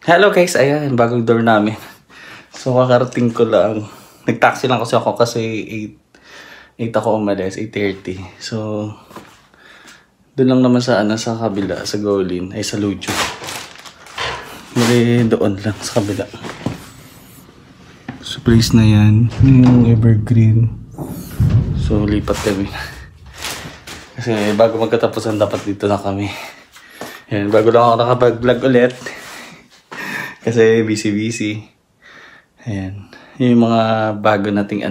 Hello guys, ayan, bagong door namin. So kakarating ko lang. Nag-taxi lang kasi ako kasi 8 ako umalis, 8:30. So doon lang naman sa sa kabila, sa Golin, ay sa Lujo. Muli doon lang sa kabila. So place na yan, yung Evergreen. So lipat kami. Kasi bago magkatapusan dapat dito na kami. Ayan, bago lang ako nakapag-vlog ulit. Kasi busy. Ayan. Yung mga bago nating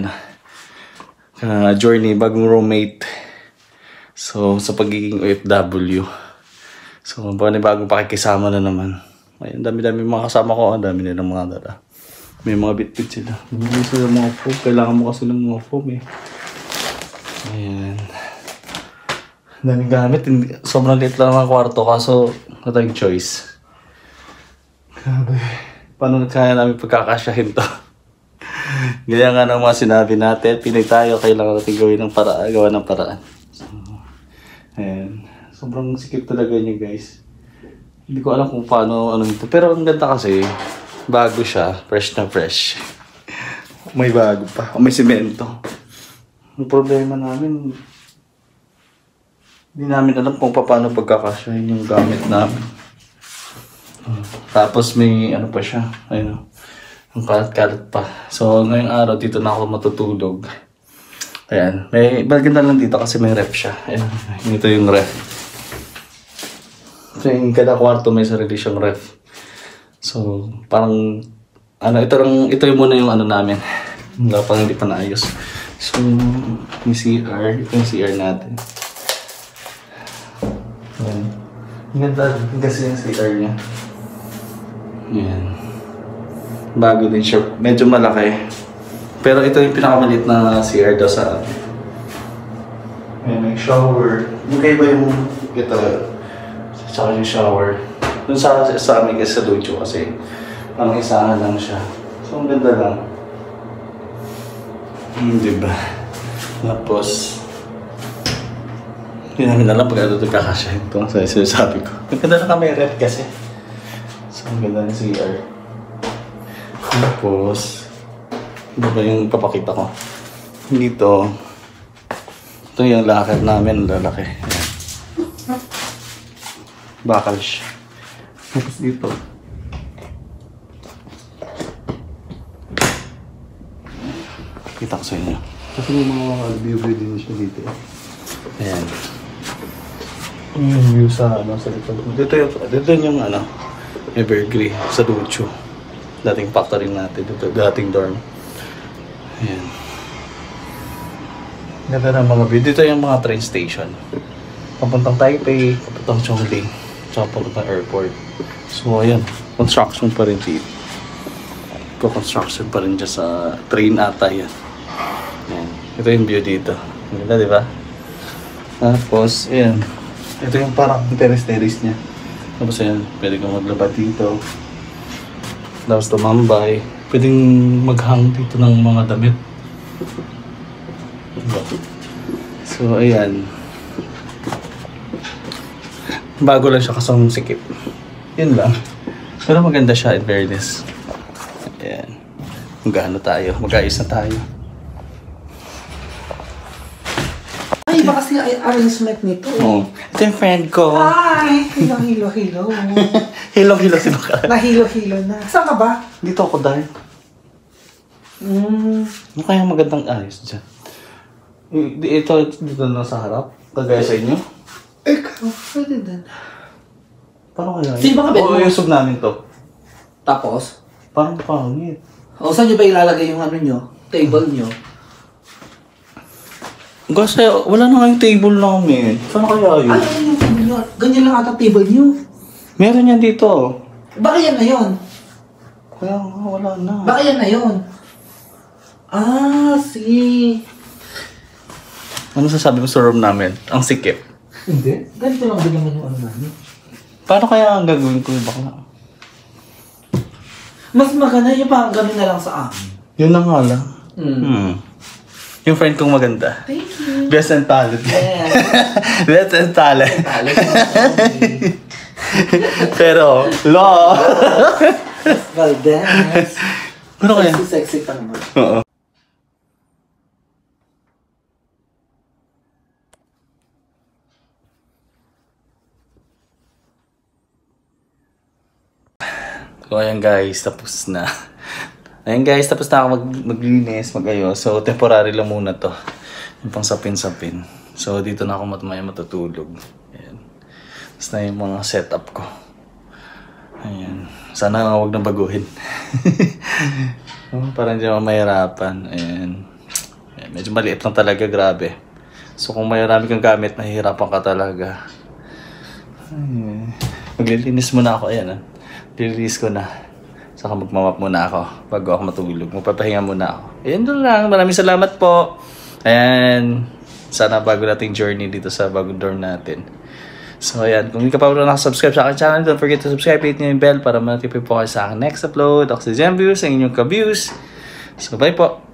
journey, bagong roommate. So, sa pagiging OFW. So, bagong pakikisama na naman. Ayan, dami-dami mga kasama ko. Ang dami nilang mga dala. May mga bit-bit sila. Bumili sila ng mga foam. Kailangan mo kasi ng mga foam eh. Ayan. Daming gamit. Sobrang liit lang ang kwarto kaso wala tayong choice. Grabe. Paano kaya namin pagkakasyahin to? Ganyan nga ng mga sinabi natin. Pinay tayo. Kailangan natin gawa ng paraan. So, ayan. Sobrang sikip talaga niya guys. Hindi ko alam kung paano ito. Pero ang ganda kasi, bago siya. Fresh na fresh. May bago pa. May semento. Ang problema namin, hindi namin alam kung paano pagkakasyahin yung gamit namin. Tapos may pa siya, ayun, ang kalat-kalat pa. So ngayong araw dito na ako matutulog. Ayan, may baganda lang dito kasi may ref siya. Ayan, ito yung ref. So yung kada kwarto may sarili siyang ref. So parang ito yung muna yung namin. Parang hindi pa naayos. So yung CR, ito yung CR natin. Ayan. Ang ganda kasi yung CR niya. Yan. Bago din siya. Medyo malaki. Pero ito yung pinakamaliit na CR daw sa amin. Ayan, may shower. Okay ba yung ito? Saka yung shower. Dun sa amin kasi sa Lujo kasi parang isahan lang siya. So ang ganda lang. Diba? Tapos hindi namin alam pag ito kakasya ito. So sinasabi ko. Maganda na kami rep kasi. Ang ganda ng CR. Tapos, ano ba yung papakita ko? Dito, ito yung locker namin, lalaki. Bakal siya. Tapos dito. Kita ko sa inyo. Kasi may mga view din siya dito. Ayan. Yung view sa likod. Dito yung Evergreen sa Lujo. Dating factory natin. Dating dorm. Ayan. Ganda ng mga view. Dito yung mga train station. Papuntang Taipei, papuntang Chongqing, tsaka papuntang airport. So ayan, construction pa rin dito. Construction pa rin dyan sa train ata yan. Ayan. Ito yung view dito. Ganda, di ba? Tapos, ayan. Ito yung parang terrace niya. Tapos ayan, pwede kang maglabad dito. Tapos tumambay. Pwedeng maghang dito ng mga damit. So ayan. Bago lang siya kasang sikip. Yun lang. Pero maganda siya in fairness. Ayan. Mag-ano tayo? Mag-ayos na tayo. Ay, baka si arrangement nito. Oh. Ito yung friend ko. Hi! Hilo. Hilo sino ka? Nahilo na. Saan ka ba? Dito ako dahil. Ano kaya magandang ayos dyan? Ito, dito na sa harap. Kagaya sa inyo. Pwede din. Paano kaya? Sino ba ka, Ben? Oo, yung sub namin to. Tapos, Parang pangit. o saan nyo ba ilalagay yung ano nyo? Table nyo? Kasi wala na kayong table namin. Saan kaya yun? Ano yung table nyo? Ganyan lang ata table nyo. Meron yan dito. Baka yan na yun. Kaya nga, wala na. Baka yan na yun. Sige. Ano sasabi mo sa room namin? Ang sikip. Hindi. Ganito lang din naman yung ano namin. Paano kaya ang gagawin ko? Baka Mas maganda yung parang gano'n na lang sa amin. yun na nga lang. Yung friend kong maganda. Thank you. Best and talent. Yeah. Best and talent. Pero, law. Valdez. Ano kaya? Sexy pa naman. Oo. So, ayan guys, tapos na. Ayan guys, tapos na ako maglinis, magayos. So, temporary lang muna to. Yung pang sapin-sapin. So, dito na ako matumaya matutulog. Ayan. Tapos na yung mga setup ko. Ayan. Sana nga huwag nang baguhin. Para hindi naman mahirapan. Ayan. Ayan. Medyo maliit lang talaga, grabe. So, kung marami kang gamit, nahihirapan ka talaga. Ayan. Maglilinis muna ako. Ayan, Release ko na. Saka magmamap muna ako bago ako matulog. Magpapahinga muna ako. Ayan doon lang. Maraming salamat po. Ayan. Sana bago nating journey dito sa bagong dorm natin. So ayan. Kung hindi ka pa wala nakasubscribe sa aking channel, don't forget to subscribe, hit nyo yung bell para matipid po kayo sa aking next upload. Ako si Jem Views, ang inyong ka-views. So bye po.